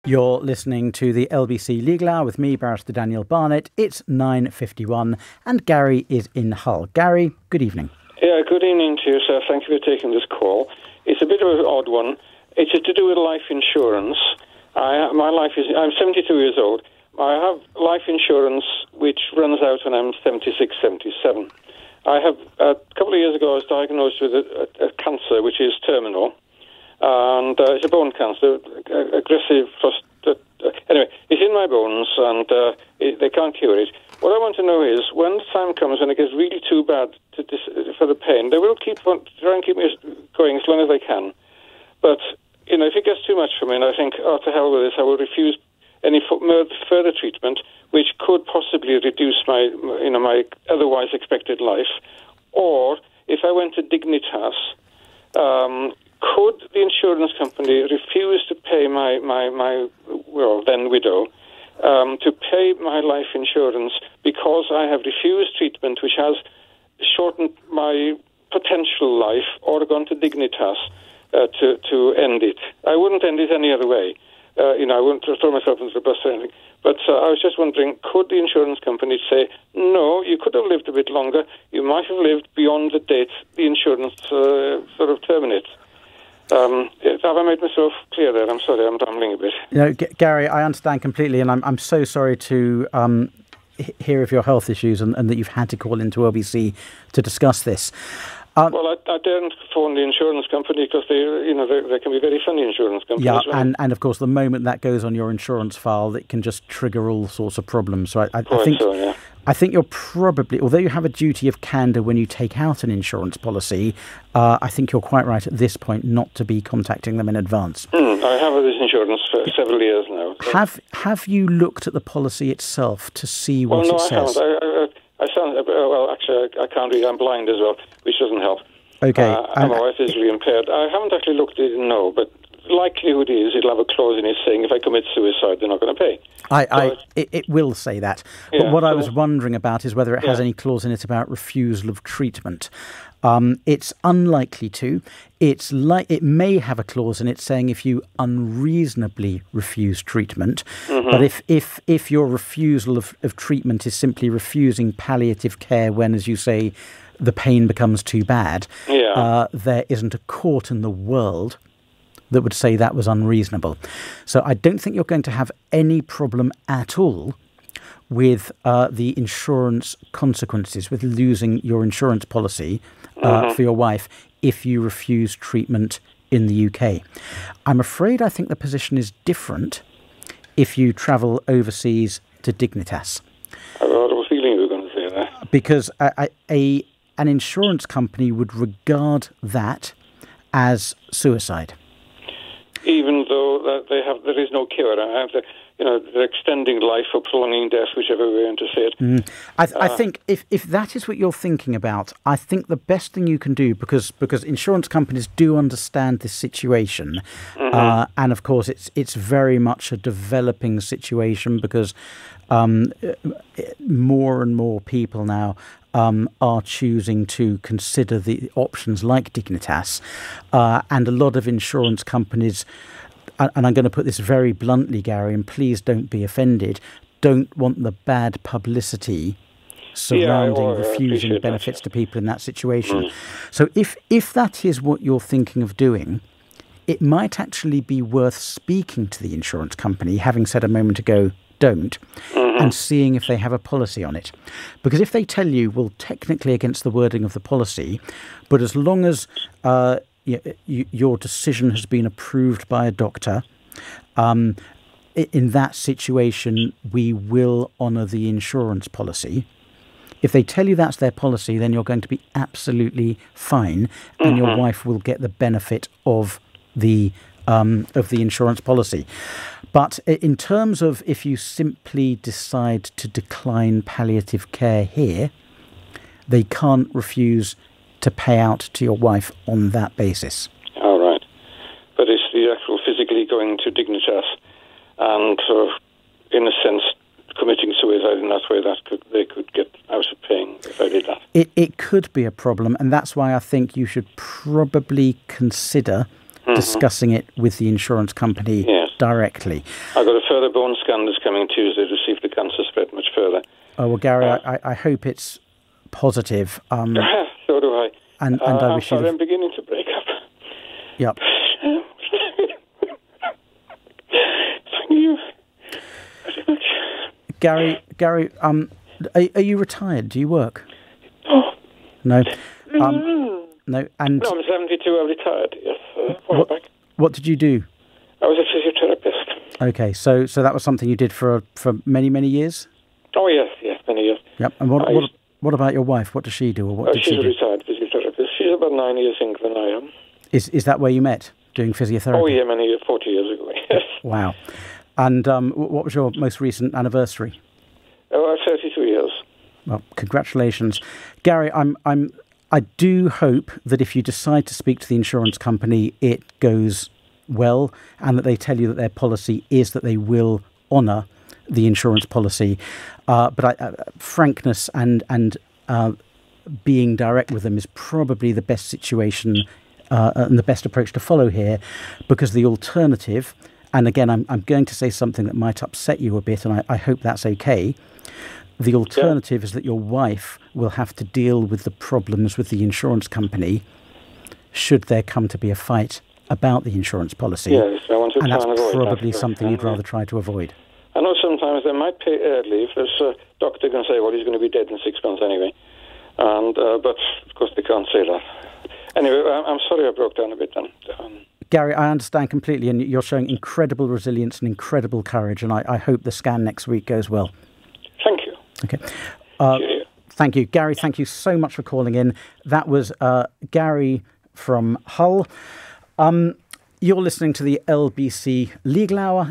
You're listening to the LBC Legal Hour with me, Barrister Daniel Barnett. It's 9:51 and Gary is in Hull. Gary, good evening. Yeah, good evening to you, sir. Thank you for taking this call. It's a bit of an odd one. It's to do with life insurance. I'm 72 years old. I have life insurance which runs out when I'm 76, 77. I have, a couple of years ago, I was diagnosed with a cancer which is terminal. And it's a bone cancer, aggressive. Anyway, it's in my bones, and they can't cure it. What I want to know is, when the time comes when it gets really too bad for the pain, they will try and keep me going as long as they can. But if it gets too much for me, and I think, oh, to hell with this, I will refuse any further treatment, which could possibly reduce my otherwise expected life. Or if I went to Dignitas. Could the insurance company refuse to pay my then widow, to pay my life insurance because I have refused treatment which has shortened my potential life, or gone to Dignitas to end it? I wouldn't end it any other way. I wouldn't throw myself into the bus or anything. But I was just wondering, could the insurance company say, no, you could have lived a bit longer, you might have lived beyond the date the insurance sort of terminates? Have I made myself clear there? I'm sorry, I'm rambling a bit. Gary, I understand completely, and I'm so sorry to hear of your health issues and that you've had to call into LBC to discuss this. Well, I daren't phone the insurance company because they can be very funny insurance companies. Yeah, right? and of course, the moment that goes on your insurance file, it can just trigger all sorts of problems. So I think you're probably, although you have a duty of candour when you take out an insurance policy, I think you're quite right at this point not to be contacting them in advance. I have this insurance for several years now. Have you looked at the policy itself to see what it says? I haven't. Actually, I can't read. I'm blind as well, which doesn't help. Okay. And my wife is really impaired. I haven't actually looked at it, no, but likelihood is it'll have a clause in it saying if I commit suicide, they're not going to pay. It will say that. But what I was wondering about is whether it has any clause in it about refusal of treatment. It's unlikely to. It may have a clause in it saying if you unreasonably refuse treatment. Mm-hmm. But if your refusal of treatment is simply refusing palliative care when, as you say, the pain becomes too bad, there isn't a court in the world that would say that was unreasonable. So I don't think you're going to have any problem at all with the insurance consequences, with losing your insurance policy for your wife if you refuse treatment in the UK. I'm afraid I think the position is different if you travel overseas to Dignitas. I had a feeling you were going to say that. Because an insurance company would regard that as suicide. Even though there is no cure. They're extending life or prolonging death, whichever way you want to say it. I think if that is what you're thinking about, I think the best thing you can do, because insurance companies do understand this situation, and of course it's very much a developing situation because more and more people now are choosing to consider the options like Dignitas, and a lot of insurance companies, and I'm going to put this very bluntly, Gary, and please don't be offended, don't want the bad publicity surrounding refusing benefits to people in that situation. So if that is what you're thinking of doing, it might actually be worth speaking to the insurance company, having said a moment ago, don't, and seeing if they have a policy on it. Because if they tell you, well, technically against the wording of the policy, but as long as your decision has been approved by a doctor, in that situation, we will honour the insurance policy. If they tell you that's their policy, then you're going to be absolutely fine, and your wife will get the benefit of the insurance policy. But in terms of if you simply decide to decline palliative care here, they can't refuse to pay out to your wife on that basis. All right. But it's the actual physically going to Dignitas and in a sense, committing suicide in that way, they could get out of paying if I did that. It could be a problem, and that's why I think you should probably consider discussing it with the insurance company directly. I've got a further bone scan this coming Tuesday to see if the cancer spread much further. Oh, well, Gary, I hope it's positive. So do I. And I wish I'm beginning to break up. Yep. Thank you very much. Gary, are you retired? Do you work? Oh. No. No. And no, I'm 72. I'm retired. Yes. What did you do? I was a physiotherapist. Okay, so that was something you did for many years? Oh yes, many years. Yep. And what about your wife? What does she do, or what did she do? She's a retired physiotherapist. She's about 9 years younger than I am. Is that where you met, doing physiotherapy? Oh yeah, 40 years ago. Yes. Wow. And what was your most recent anniversary? Oh, 32 years. Well, congratulations, Gary. I do hope that if you decide to speak to the insurance company, it goes well, and that they tell you that their policy is that they will honour the insurance policy. But frankness and being direct with them is probably the best situation and the best approach to follow here, because the alternative, and again, I'm going to say something that might upset you a bit, and I hope that's okay. The alternative is that your wife will have to deal with the problems with the insurance company should there come to be a fight about the insurance policy. Yes, I want to and try that's and avoid probably that. something you'd rather try to avoid. I know sometimes they might pay early if there's a doctor can say, well, he's going to be dead in 6 months anyway. And but, of course, they can't say that. Anyway, I'm sorry I broke down a bit then. Gary, I understand completely, and you're showing incredible resilience and incredible courage, and I hope the scan next week goes well. Thank you. Okay. Thank you. Gary, thank you so much for calling in. That was Gary from Hull. You're listening to the LBC Legal Hour.